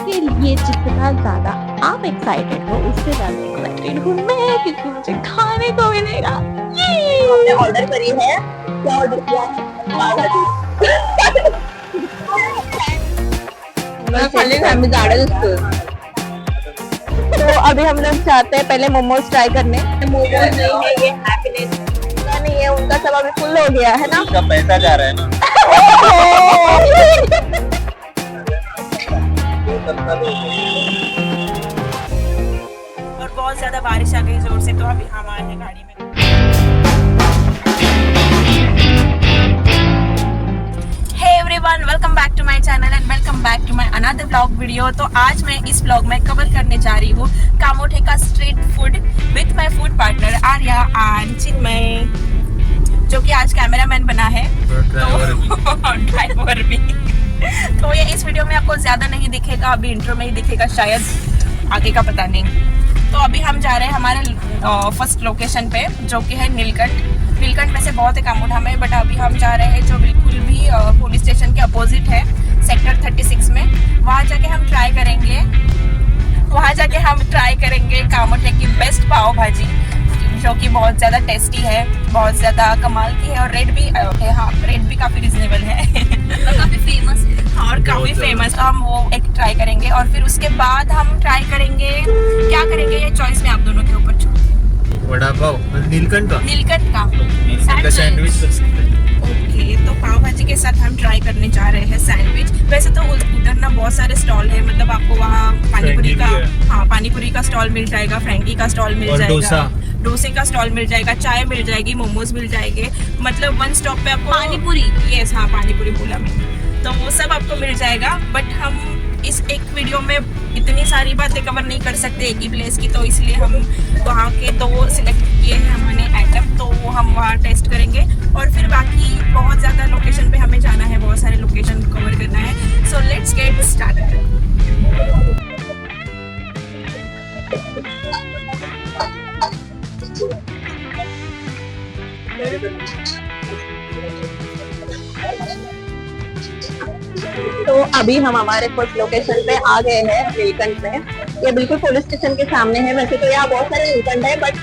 के लिए जितना ज्यादा आप एक्साइटेड हो उससे ज्यादा एक्साइटेड हूँ मैं, क्योंकि मुझे खाने को मिलेगा। हमने ऑर्डर करी है, क्या ऑर्डर किया है? पाव भाजी। तो अभी हम लोग चाहते हैं पहले मोमोज ट्राई करने। मोमोज नहीं है ये हैप्पीनेस नहीं है, उनका सब अभी फुल हो गया है ना। उसका पैसा जा रहा है ना। और बहुत ज्यादा बारिश आ गई जोर से, तो अभी हम आए हैं गाड़ी में। Hey everyone, welcome back to my channel and welcome back to my another vlog video. तो आज मैं इस व्लॉग में कवर करने जा रही हूँ कामोठे का street food with my food partner Arya and Chinmay, जो कि आज कैमरामैन बना है, ड्राइवर भी। तो ये इस वीडियो में आपको ज्यादा नहीं दिखेगा, अभी इंट्रो में ही दिखेगा शायद, आगे का पता नहीं। तो अभी हम जा रहे हैं हमारे फर्स्ट लोकेशन पे, जो कि है नीलकंठ। नीलकंठ में से बहुत है कामोठा में, बट अभी हम जा रहे हैं जो बिल्कुल भी पुलिस स्टेशन के अपोजिट है, सेक्टर 36 में। वहाँ जाके हम ट्राई करेंगे कामोठे की बेस्ट पाव भाजी, जो कि बहुत ज़्यादा टेस्टी है, बहुत ज़्यादा कमाल की है, और रेट भी हाँ, रेट भी काफ़ी रिजनेबल है और काफ़ी फेमस है। हाँ, और काफ़ी फेमस। हम वो एक ट्राई करेंगे और फिर उसके बाद हम ट्राई करेंगे, क्या करेंगे ये चॉइस में आप दोनों के ऊपर छोड़। वड़ा पाव नीलकंठ का सैंडविच कर सकते हैं। ओके, तो पाव भाजी के साथ हम ट्राई करने जा रहे हैं सैंडविच। वैसे तो उधर ना बहुत सारे स्टॉल है, मतलब आपको वहाँ पानीपुरी का, हाँ पानीपुरी का स्टॉल मिल जाएगा, फ्रेंकी का स्टॉल मिल जाएगा, डोसे का स्टॉल मिल जाएगा, चाय मिल जाएगी, मोमोज मिल जाएंगे, मतलब वन स्टॉप पे आपको पानीपुरी, यस हाँ पानीपुरी बोला मैं, तो वो सब आपको मिल जाएगा। बट हम इस एक वीडियो में इतनी सारी बातें कवर नहीं कर सकते एक ही प्लेस की, तो इसलिए हम वहाँ के दो सिलेक्ट किए हैं हमने आइटम, तो वो हम वहाँ टेस्ट करेंगे। और फिर बाकी बहुत ज़्यादा लोकेशन पे हमें जाना है, बहुत सारे लोकेशन कवर करना है। So let's get started. तो अभी हम हमारे फर्स्ट लोकेशन पे आ गए हैं नीलकंठ में। ये बिल्कुल पुलिस स्टेशन के सामने है। वैसे तो यहाँ बहुत सारे नीलकंठ है, बट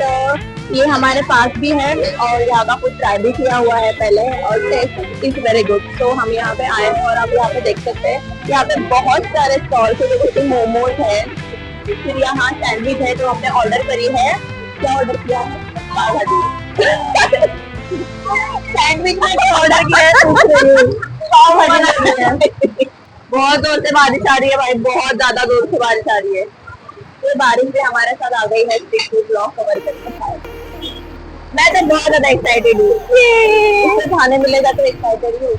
ये हमारे पास भी है और यहाँ का कुछ ट्राई भी किया हुआ है पहले, और टेस्ट इज वेरी गुड। तो हम यहाँ पे आए हैं और आप यहाँ पे देख सकते हैं, यहाँ पे बहुत सारे स्टॉल है, जैसे मोमोज है, फिर यहाँ सैंडविच है जो हमने ऑर्डर करी है। क्या ऑर्डर किया है? पाव भाजी। सैंडविच में ऑर्डर किया है, पाव भाजी। बहुत जोर से बारिश आ रही है भाई, बहुत ज्यादा जोर से बारिश आ रही है। ये बारिश भी हमारे साथ आ गई है स्ट्रीट फूड ब्लॉग कवर करने। मैं तो बहुत ज्यादा एक्साइटेड हूँ, इससे खाने मिलेगा तो एक्साइटेड हूँ।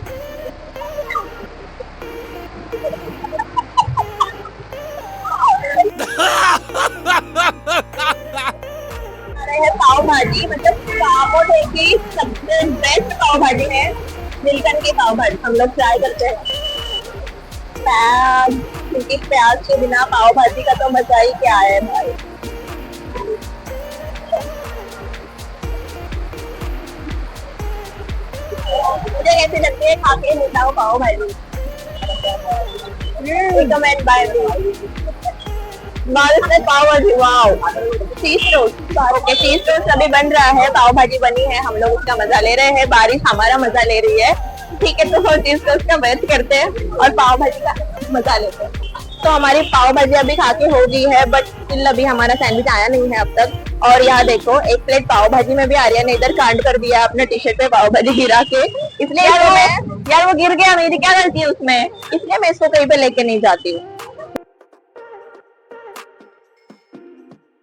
पाव भाजी, मतलब कामोठे की सबसे बेस्ट पाव भाजी है नीलकंठ की पाव भाजी। हम लोग ट्राई करते हैं प्याज, क्योंकि प्याज के बिना पाव भाजी का तो मजा ही क्या है भाई। मुझे कैसे लगती है खा के बताओ पाव भाजी। रिकमेंड बाय बारिश में पाव भाजी। वाओ, चीज टोस्ट। ओके, चीज टोस्ट अभी बन रहा है, पाव भाजी बनी है, हम लोग उसका मजा ले रहे हैं, बारिश हमारा मजा ले रही है। ठीक है, तो चीज टोस्ट का वेट करते हैं और पाव भाजी का मजा लेते हैं। तो हमारी पाव भाजी अभी खा के हो गई है, बट स्टिल अभी हमारा सैंडविच आया नहीं है अब तक। और यहाँ देखो, एक प्लेट पाव भाजी में भी आर्या ने इधर कांड कर दिया अपने टी शर्ट पे पाव भाजी गिरा के, इसलिए यार वो गिर गया, मेरी क्या गलती है उसमें, इसलिए मैं इसको कहीं पे लेके नहीं जाती हूँ।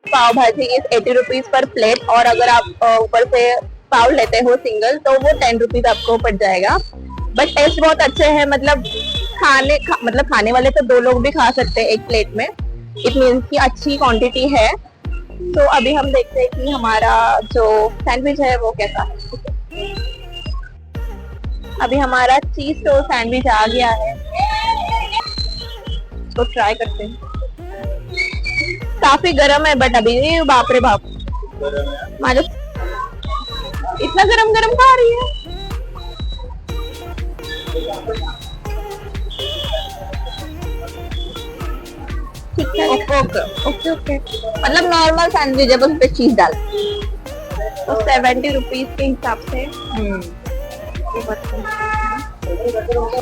पाव भाजी इज 80 रुपीज पर प्लेट, और अगर आप ऊपर से पाव लेते हो सिंगल तो वो 10 रुपीज आपको पड़ जाएगा। बट टेस्ट बहुत अच्छे हैं, मतलब खाने वाले तो दो लोग भी खा सकते हैं एक प्लेट में। इट मीन्स की अच्छी क्वांटिटी है। तो अभी हम देखते हैं कि हमारा जो सैंडविच है वो कैसा है। अभी हमारा चीज टोस्ट सैंडविच आ गया है, तो ट्राई करते हैं। काफी गरम है, बट अभी बाप रे बाप, मानो इतना गरम गरम खा रही है। ठीक है ओके ओके ओके ओके मतलब नॉर्मल सैंडविच है बस पे चीज डाल। तो 70 रुपीज के हिसाब से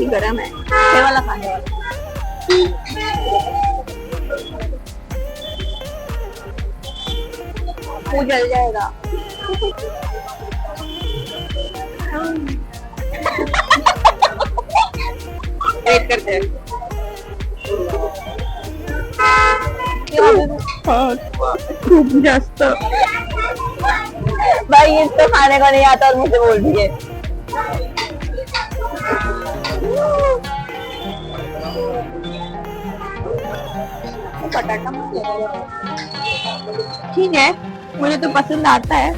गरम है ये वाला खाने वाला। मुंह जल जाएगा। वेट करते हैं। खूप जास्त भाई ये तो खाने को नहीं आता और मुझे बोल दिए। ठीक है, मुझे तो पसंद आता है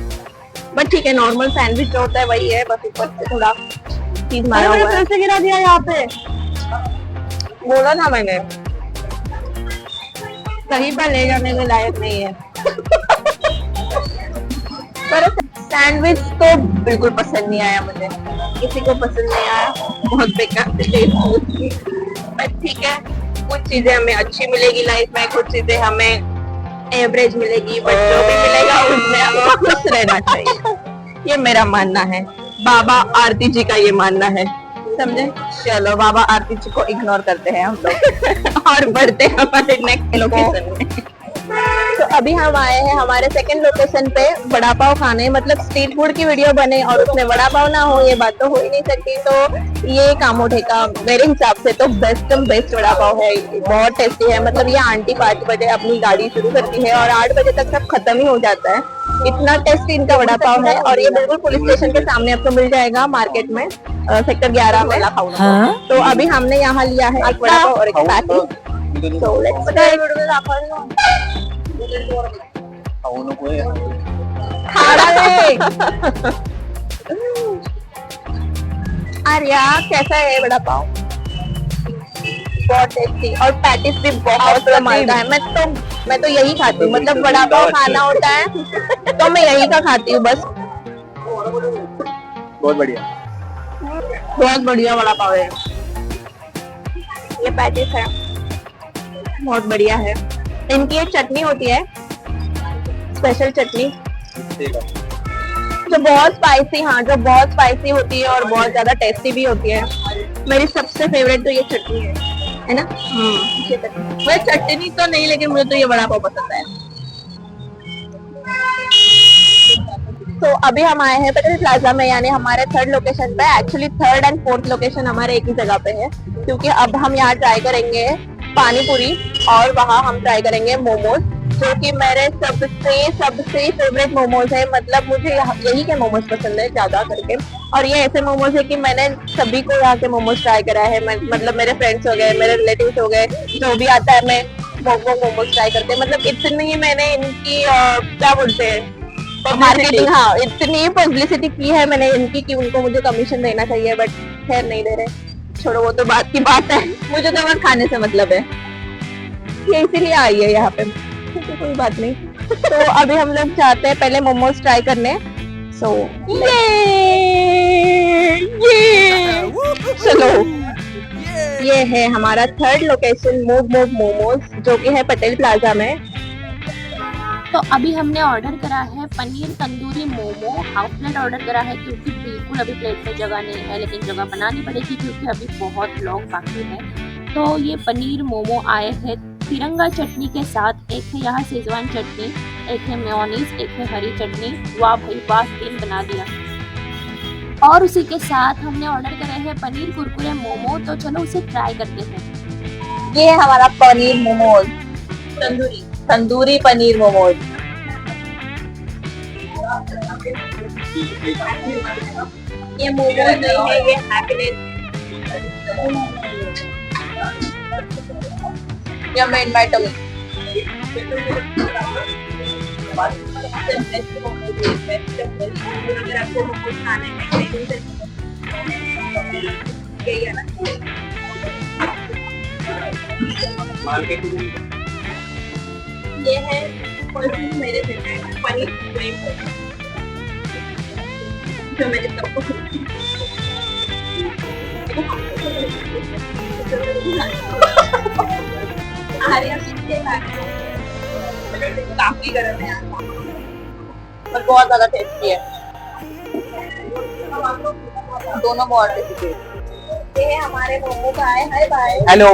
बट ठीक है नॉर्मल सैंडविच जो होता है वही है बस ऊपर से थोड़ा चीज मारा मैंने हुआ है। फिर से गिरा दिया यहाँ पे। बोला था मैंने कहीं पर ले जाने के लायक नहीं है। पर सैंडविच तो बिल्कुल पसंद नहीं आया मुझे, किसी को पसंद नहीं आया, बहुत बेकार थी। बट ठीक है कुछ चीजें हमें अच्छी मिलेगी लाइफ में, कुछ चीजें हमें एवरेज मिलेगी, बट जो भी मिलेगा उसमें हमको खुश रहना चाहिए, ये मेरा मानना है। बाबा आरती जी का ये मानना है, समझे। चलो बाबा आरती जी को इग्नोर करते हैं हम लोग और बढ़ते हैं हमारे नेक्स्ट लोकेशन में। तो अभी हम आए हैं हमारे सेकंड लोकेशन पे वड़ा पाव खाने, मतलब स्ट्रीट फूड की वीडियो बने और उसमें वड़ा पाव ना हो ये बात तो हो ही नहीं सकती। तो ये कामोठे का मेरे हिसाब से तो बेस्ट वड़ा पाव है, बहुत टेस्टी है। मतलब ये आंटी 5 बजे अपनी गाड़ी शुरू करती है और 8 बजे तक सब खत्म ही हो जाता है, इतना टेस्टी इनका वड़ा पाव है। और ये बिल्कुल पुलिस स्टेशन के सामने आपको मिल जाएगा मार्केट में, सेक्टर 11 में। तो अभी हमने यहाँ लिया है एक वड़ा पाव और एक पैटी। So let's आर्या कैसा है वड़ा पाव? बहुत टेस्टी और पैटिस भी बहुत कमाल का है। मैं तो यही खाती हूँ, मतलब वड़ा पाव खाना होता है तो मैं यही का खाती हूँ बस। बहुत बढ़िया वड़ा पाव है। ये पैटिस है, बहुत बढ़िया है। इनकी एक चटनी होती है, स्पेशल चटनी जो बहुत स्पाइसी, हाँ जो बहुत स्पाइसी होती है और बहुत ज्यादा टेस्टी भी होती है। मेरी सबसे फेवरेट तो ये चटनी है ना। मुझे चटनी तो नहीं, लेकिन मुझे तो ये वड़ा पाव पसंद है। तो अभी हम आए हैं पटेल प्लाजा में, यानी हमारे थर्ड लोकेशन पे। Actually third and fourth location हमारे एक ही जगह पे है, क्योंकि अब हम यहाँ ट्राई करेंगे पानी पूरी और वहाँ हम ट्राई करेंगे मोमोज, जो कि मेरे सबसे फेवरेट मोमोज है। मतलब मुझे यही के मोमोज पसंद है ज्यादा करके। और ये ऐसे मोमोज है कि मैंने सभी को यहाँ के मोमोज ट्राई करा है। मतलब मेरे फ्रेंड्स हो गए, मेरे रिलेटिव्स हो गए, जो भी आता है मैं वो मोमोज ट्राई करते हैं। मतलब इतनी मैंने इनकी क्या बोलते हैं मार्केटिंग, हाँ इतनी पब्लिसिटी की है मैंने इनकी कि उनको मुझे कमीशन देना चाहिए, बट खैर नहीं दे रहे। छोड़ो वो तो बात की बात है, मुझे तो बस खाने से मतलब है, ये इसीलिए आई है यहाँ पे, कोई बात नहीं। तो अभी हम लोग चाहते हैं पहले मोमोज ट्राई करने। सो चलो ये है हमारा थर्ड लोकेशन मूव मोमोज, जो कि है पटेल प्लाजा में। तो अभी हमने ऑर्डर करा है paneer tandoori momo, half plate order करा है, क्योंकि बिल्कुल अभी प्लेट में जगह नहीं है, लेकिन जगह बनानी पड़ेगी क्योंकि अभी बहुत लोग बाकी है। तो ये पनीर मोमो आए हैं तिरंगा चटनी के साथ, एक है यहाँ शेजवान चटनी, एक है मेयोनीज, एक है हरी चटनी। वाह भाई वाह, 3 बना दिया। और उसी के साथ हमने ऑर्डर करे हैं पनीर कुरकुरे मोमो, तो चलो उसे ट्राई करते हैं। ये है हमारा पनीर मोमोज, तंदूरी पनीर मोमोज। ये मोमोज नहीं है, ये हैप्पीनेस। ये मेड बाय टमी। अगर आपको मोमोज खाने हैं ये है मेरे पनीर जो मैंने सबको काफी गर्म है पर बहुत ज्यादा टेस्टी है। दोनों बहुत टेस्टी है। ये हमारे मोमो का है। Hi bye. हेलो।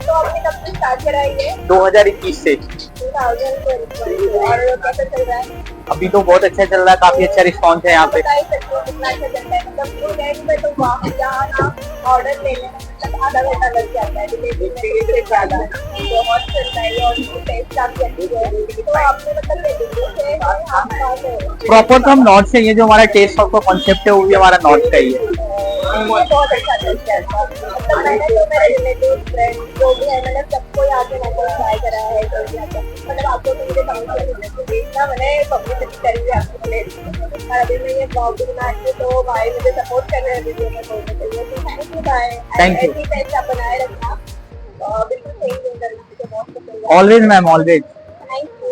तो आपने कब से स्टार्ट करा है? 2021 से। 2021 और कैसा चल रहा है? अभी तो बहुत अच्छा चल रहा है, काफी अच्छा रिस्पॉन्स है यहाँ पे। कितना अच्छा चल रहा है? मतलब में तो वहाँ यहाँ ना ऑर्डर लेने में मतलब आधा घंटा लग जाता है, डिलीवरी में से ज्यादा बहुत चल रहा है और टेस्ट काफी अच्छी है। तो आपने मतलब दिल्ली से यहाँ प्रॉपर तो हम नॉर्थ से, ये जो हमारा टेस्ट ऑफ का कॉन्सेप्ट है वो भी हमारा नॉर्थ का ही है। बहुत अच्छा टेस्ट है। मतलब मैंने जो मेरे रिलेटिव फ्रेंड जो भी है मैंने सबको यहाँ के मैंने ट्राई करा है। मतलब आपको तो मुझे देखना मैंने पब्लिसिटी करी है आपकी प्लेस और अभी मैं ये ब्लॉग भी बना रही हूँ तो भाई मुझे सपोर्ट कर रहे हैं वीडियो में बोलने के लिए। तो थैंक यू भाई। Thank you. ऐसी टेस्ट आप बनाए रखना बिल्कुल सही नहीं करना, मुझे बहुत पसंद है। Always ma'am, always. Thank you.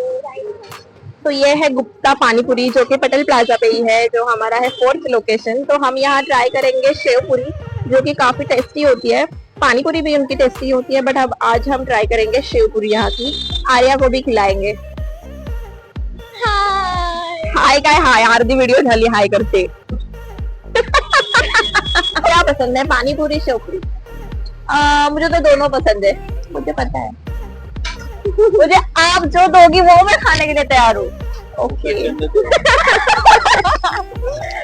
तो ये है गुप्ता पानीपुरी जो कि पटेल प्लाजा पे ही है, जो हमारा है 4th लोकेशन। तो हम यहाँ ट्राई करेंगे शेव पूरी जो कि काफी टेस्टी होती है। पानीपुरी भी उनकी टेस्टी होती है बट अब आज हम ट्राई करेंगे शेव पूरी यहाँ की। आर्या को भी खिलाएंगे। हाय काय हाय, आरती वीडियो झाली हाय करते। क्या पसंद है, पानीपुरी शेव पूरी? मुझे तो दोनों पसंद है, मुझे पता है। मुझे आप जो दोगी वो मैं खाने के लिए तैयार हूँ। ओके।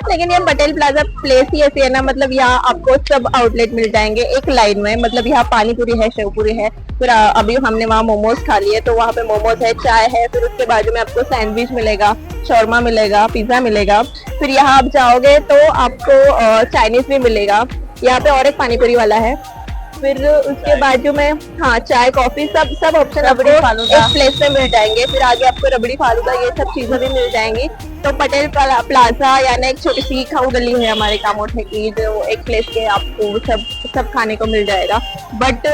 लेकिन ये पटेल प्लाजा प्लेस ही ऐसी है ना, मतलब यहाँ आपको सब आउटलेट मिल जाएंगे एक लाइन में। मतलब यहाँ पानी पूरी है, शेव पूरी है, फिर अभी हमने वहाँ मोमोज खा लिए तो वहाँ पे मोमोज है, चाय है, फिर उसके बाजू में आपको सैंडविच मिलेगा, शौरमा मिलेगा, पिज्जा मिलेगा। फिर यहाँ आप जाओगे तो आपको चाइनीज भी मिलेगा। यहाँ पे और एक पानी पूरी वाला है। फिर उसके बाजू में हाँ चाय कॉफी सब ऑप्शन आपको एक प्लेस में मिल जाएंगे। फिर आगे आपको रबड़ी फालूदा ये सब चीजें भी मिल जाएंगी। तो पटेल प्लाजा यानी एक छोटी सी खाऊ गली है हमारे कामोठे की, जो एक प्लेस के आपको सब खाने को मिल जाएगा। बट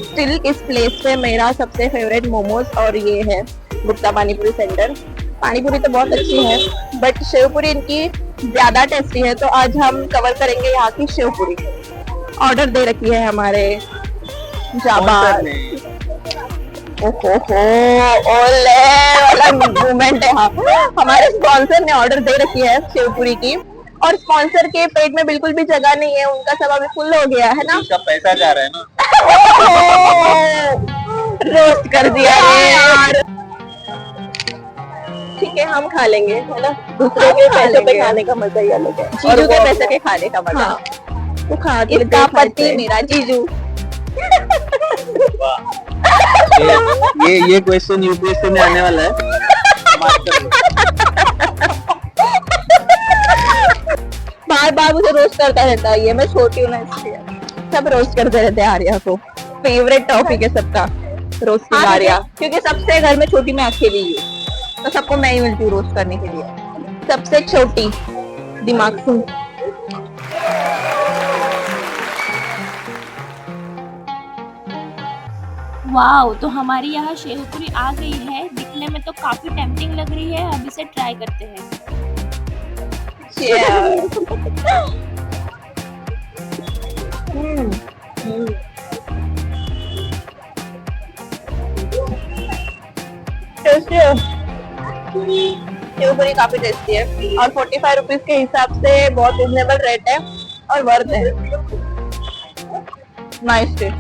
स्टिल इस प्लेस पे मेरा सबसे फेवरेट मोमोज और ये है गुप्ता पानीपुरी सेंटर। पानीपुरी तो बहुत अच्छी है बट शेवपुरी इनकी ज्यादा टेस्टी है। तो आज हम कवर करेंगे यहाँ की शेवपुरी। ऑर्डर दे रखी है हमारे जाबाज। ओहो ओले वाला मूवमेंट है। हाँ, हमारे स्पॉन्सर ने ऑर्डर दे रखी है शेवपुरी की और स्पॉन्सर के पेट में बिल्कुल भी जगह नहीं है, उनका सब अभी फुल हो गया है ना। उसका पैसा जा रहा है ना। रोस्ट कर दिया यार। ठीक है हम खा लेंगे, है ना। दूसरे के पैसे पे खाने का मजा ही अलग है, जीजू के पैसे पे खाने का मजा। तो खा के इसका पति मेरा जीजू। ये क्वेश्चन यूपीएससी में आने वाला है। बार बार मुझे रोस्ट करता रहता है, ये मैं छोटी हूँ ना इसलिए सब रोस्ट करते रहते हैं आर्या को। फेवरेट टॉपिक है सबका रोस्टिंग आर्या, क्योंकि सबसे घर में छोटी मैं अकेली हूँ तो सबको मैं ही मिलती हूँ रोस्ट करने के लिए। सबसे छोटी दिमाग से। वाओ, तो हमारी यहाँ शेवपुरी आ गई है। दिखने में तो काफी टेम्पटिंग लग रही है, अब इसे ट्राई करते हैं। शेवपुरी काफी टेस्टी है और 45 रुपीज के हिसाब से बहुत रिजनेबल रेट है और वर्थ है। नाइस टेस्ट,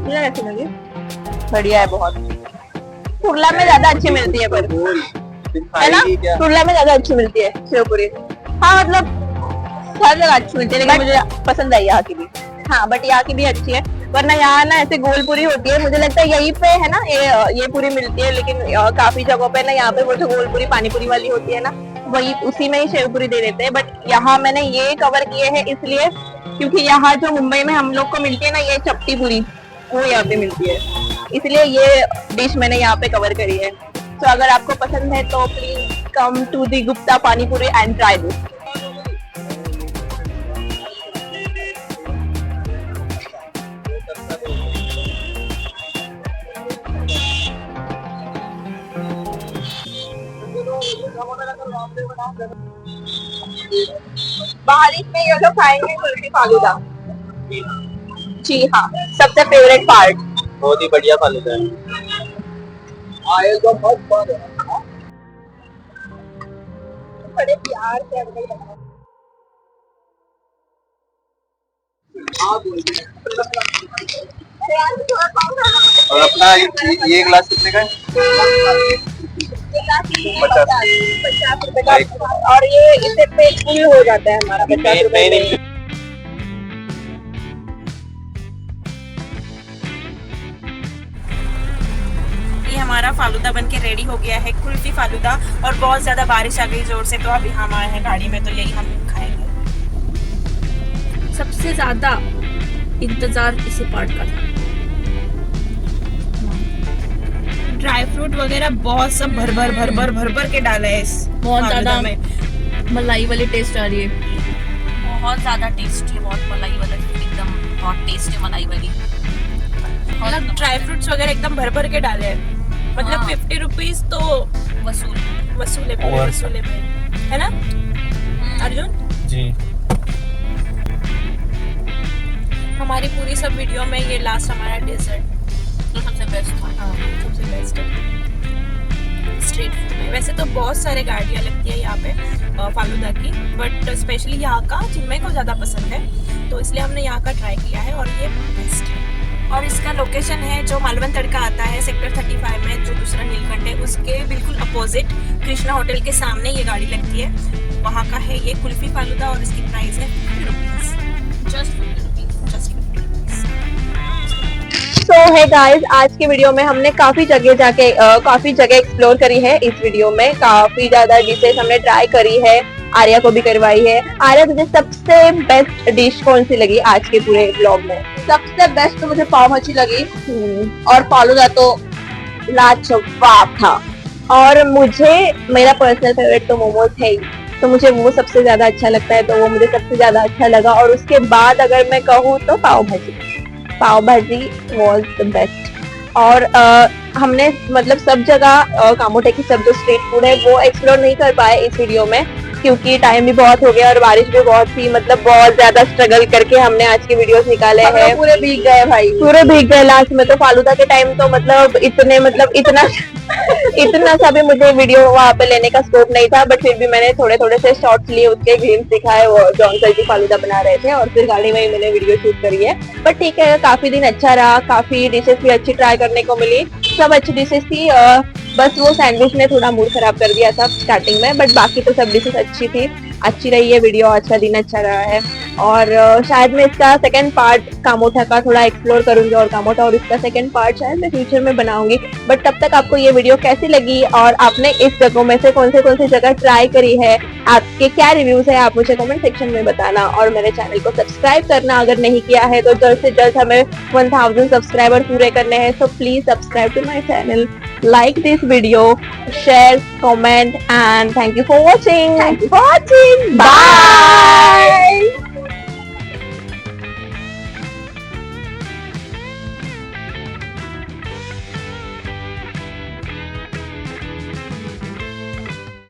कैसी लगी? बढ़िया है बहुत। कुर्ला में ज्यादा अच्छी मिलती है पर, है ना, कुर्ला में ज्यादा अच्छी मिलती है शेवपुरी। हाँ मतलब हर जगह अच्छी मिलती है लेकिन मुझे पसंद आई यहाँ की भी। हाँ बट यहाँ की भी अच्छी है, वरना यहाँ ना ऐसे गोल पूरी होती है। मुझे लगता है यहीं पे है ना ये पूरी मिलती है, लेकिन काफी जगहों पे ना यहाँ पे वो जो गोल पूरी पानी पूरी वाली होती है ना, वही उसी में ही शेवपुरी दे देते हैं। बट यहाँ मैंने ये कवर किए हैं इसलिए क्योंकि यहाँ जो मुंबई में हम लोग को मिलती है ना ये चपटी पूरी, वो यहाँ पे मिलती है, इसलिए ये डिश मैंने यहाँ पे कवर करी है। तो अगर आपको पसंद है तो please come to the Gupta panipuri and try this. बारिश में ये लोग खाएंगे कुल्फी फालूदा। जी हाँ, सबसे फेवरेट पार्ट। बहुत ही बढ़िया फालूदा है। आएगा बहुत बार बड़े प्यार से और अपना ये ग्लास कितने का है? 50 रुपए का, और ये इसे पे फुल हो जाता है हमारा 50 रुपए में। ये हमारा फालूदा बन के रेडी हो गया है, कुल्फी फालूदा। और बहुत ज्यादा बारिश आ गई जोर से, तो अभी हम आए हैं गाड़ी में, तो यही हम खाएंगे। सबसे ज्यादा इंतजार इसी पार्ट का था। ड्राई फ्रूट वगैरह बहुत सब भर भर के डाला है इस बहुत ज्यादा में। मलाई वाली टेस्ट आ रही है, बहुत ज्यादा टेस्टी, बहुत मलाई वाला, एकदम बहुत टेस्टी मलाई वाली। मतलब ड्राई फ्रूट्स वगैरह एकदम भर के डाले हैं। मतलब 50 रुपीज तो वसूले है ना अर्जुन जी। हमारी पूरी सब वीडियो में ये लास्ट हमारा डेजर्ट तो सबसे बेस्ट था। हाँ, सबसे बेस्ट है स्ट्रीट फूड में। वैसे तो बहुत सारे गाड़ियाँ लगती है यहाँ पे फालूदा की, बट स्पेशली यहाँ का जिनमें को ज़्यादा पसंद है, तो इसलिए हमने यहाँ का ट्राई किया है और ये बेस्ट है। और इसका लोकेशन है जो मालवन तड़का आता है सेक्टर 35 में, जो दूसरा नीलकंठ है उसके बिल्कुल अपोजिट कृष्णा होटल के सामने ये गाड़ी लगती है, वहाँ का है ये कुल्फी फालूदा। और इसकी प्राइस है 50 रुपीज़, जस्ट 50 रुपीज़। सो है गाइस, आज के वीडियो में हमने काफी जगह एक्सप्लोर करी है। इस वीडियो में काफी ज्यादा डिशेस हमने ट्राई करी है, आर्या को भी करवाई है। आर्या, तुझे सबसे बेस्ट डिश कौन सी लगी आज के पूरे व्लॉग में? सबसे बेस्ट तो मुझे पाव भाजी लगी और फालूदा तो लाजवाब था। और मुझे मेरा पर्सनल फेवरेट तो मोमोज है ही, तो मुझे वो सबसे ज्यादा अच्छा लगता है, तो वो मुझे सबसे ज्यादा अच्छा लगा। और उसके बाद अगर मैं कहूँ तो पाव भाजी वॉज द बेस्ट। और हमने मतलब सब जगह कामोटे की सब जो स्ट्रीट फूड है वो एक्सप्लोर नहीं कर पाए इस वीडियो में, क्योंकि टाइम भी बहुत हो गया और बारिश भी बहुत थी। मतलब बहुत ज्यादा स्ट्रगल करके हमने आज के वीडियोस निकाले हैं। पूरे भीग गए भाई, पूरे भीग गए लास्ट में। तो फालूदा के टाइम तो मतलब इतना सा भी मुझे वीडियो वहाँ पे लेने का स्कोप नहीं था, बट फिर भी मैंने थोड़े से शॉर्ट्स लिए, उसके ग्लिम्स दिखाए, वो जो अंकल जी फालूदा बना रहे थे, और फिर गाड़ी में ही मैंने वीडियो शूट करी है। बट ठीक है, काफी दिन अच्छा रहा, काफी डिशेस भी अच्छी ट्राई करने को मिली, सब अच्छी डिशेस थी। बस वो सैंडविच ने थोड़ा मूड खराब कर दिया था स्टार्टिंग में, बट बाकी तो सब डिशेस अच्छी थी। अच्छी रही है वीडियो, अच्छा दिन अच्छा रहा है। और शायद मैं इसका सेकंड पार्ट कामोठा का थोड़ा एक्सप्लोर करूंगी, और कामोठा और इसका सेकंड पार्ट शायद मैं फ्यूचर में बनाऊंगी। बट तब तक आपको ये वीडियो कैसी लगी और आपने इस जगहों में से कौन सी जगह ट्राई करी है, आपके क्या रिव्यूज है, आप मुझे कमेंट सेक्शन में बताना। और मेरे चैनल को सब्सक्राइब करना अगर नहीं किया है, तो जल्द से जल्द हमें 1000 सब्सक्राइबर पूरे करने हैं। So please subscribe to my channel, like this video, share, comment, and thank you for watching. Bye.